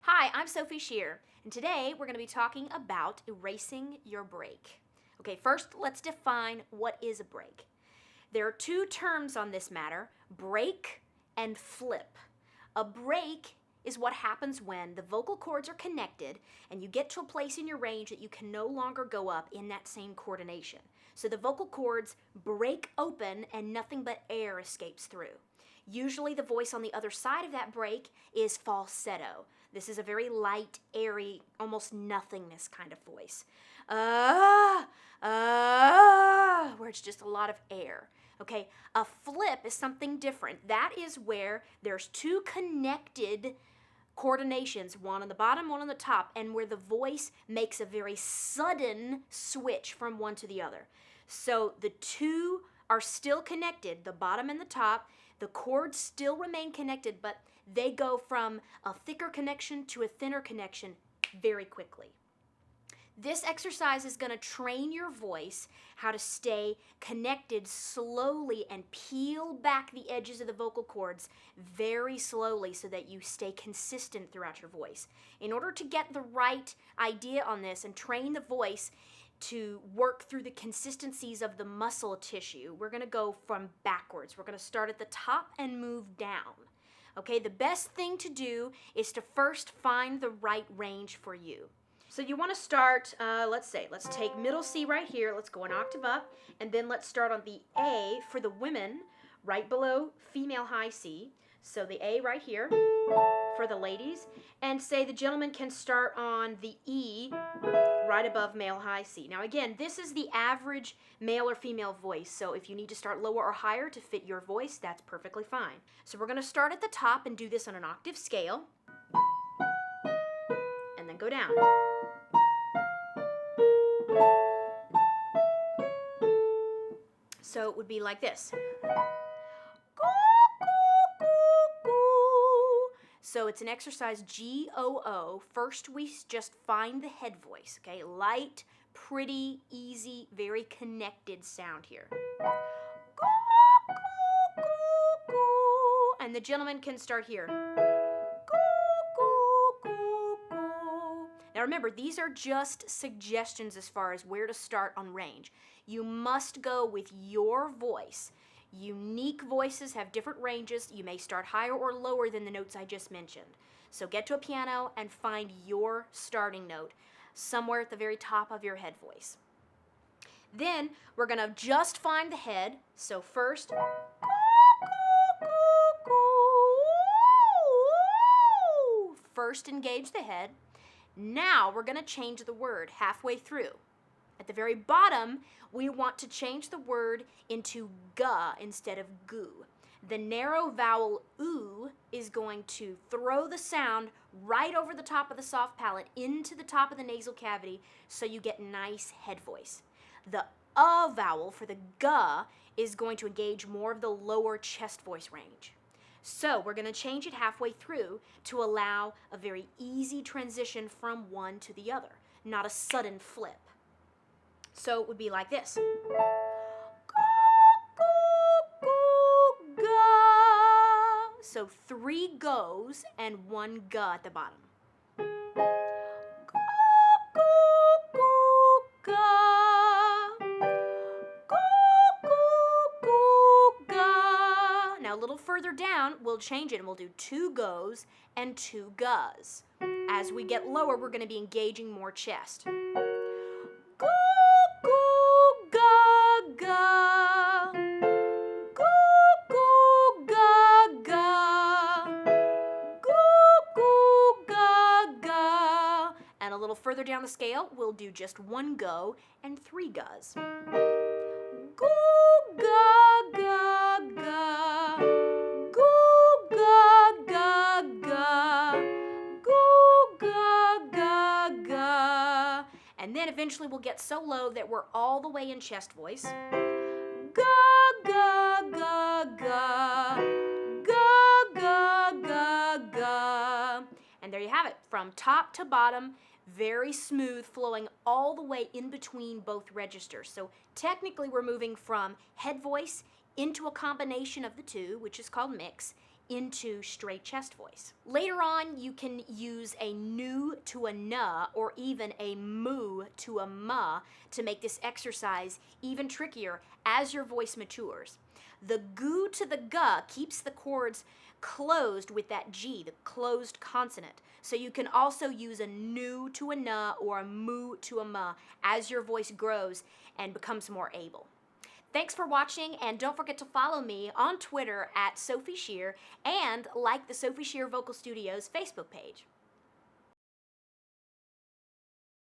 Hi, I'm Sophie Shear, and today we're going to be talking about erasing your break. Okay, first let's define what is a break. There are two terms on this matter, break and flip. A break is what happens when the vocal cords are connected and you get to a place in your range that you can no longer go up in that same coordination. So the vocal cords break open and nothing but air escapes through. Usually the voice on the other side of that break is falsetto. This is a very light, airy, almost nothingness kind of voice. Where it's just a lot of air. Okay, a flip is something different. That is where there's two connected coordinations, one on the bottom, one on the top, and where the voice makes a very sudden switch from one to the other. So the two are still connected, the bottom and the top. The chords still remain connected, but they go from a thicker connection to a thinner connection very quickly. This exercise is going to train your voice how to stay connected slowly and peel back the edges of the vocal cords very slowly so that you stay consistent throughout your voice. In order to get the right idea on this and train the voice to work through the consistencies of the muscle tissue, we're going to go from backwards. We're going to start at the top and move down. Okay, the best thing to do is to first find the right range for you. So you want to start, let's take middle C right here. Let's go an octave up, and then let's start on the A for the women, right below female high C. So the A right here for the ladies, and say the gentleman can start on the E right above male high C. Now again, this is the average male or female voice, so if you need to start lower or higher to fit your voice, that's perfectly fine. So we're going to start at the top and do this on an octave scale, and then go down. So it would be like this. So it's an exercise G-O-O. First we just find the head voice, okay? Light, pretty, easy, very connected sound here. And the gentleman can start here. Now remember, these are just suggestions as far as where to start on range. You must go with your voice. Unique voices have different ranges. You may start higher or lower than the notes I just mentioned. So get to a piano and find your starting note somewhere at the very top of your head voice. Then we're going to just find the head. So first, first engage the head. Now we're going to change the word halfway through. At the very bottom, we want to change the word into ga instead of goo. The narrow vowel oo is going to throw the sound right over the top of the soft palate into the top of the nasal cavity so you get nice head voice. The vowel for the ga is going to engage more of the lower chest voice range. So we're going to change it halfway through to allow a very easy transition from one to the other, not a sudden flip. So it would be like this. So 3 goes and 1 ga at the bottom. Now a little further down, we'll change it and we'll do 2 goes and 2 gas. As we get lower, we're going to be engaging more chest. And a little further down the scale, we'll do just 1 go and 3 gas. Go, ga, ga, ga. Go, ga, ga, ga. Go, ga, ga, ga. And then eventually we'll get so low that we're all the way in chest voice. Ga, ga, ga, ga. Ga, ga, ga, ga. And there you have it. From top to bottom, very smooth, flowing all the way in between both registers. So technically we're moving from head voice into a combination of the two, which is called mix, into straight chest voice. Later on, you can use a nu to a na or even a mu to a ma to make this exercise even trickier as your voice matures. The gu to the ga keeps the chords closed with that G, the closed consonant. So you can also use a nu to a na or a mu to a ma as your voice grows and becomes more able. Thanks for watching, and don't forget to follow me on Twitter at Sophie Shear and like the Sophie Shear Vocal Studios Facebook page.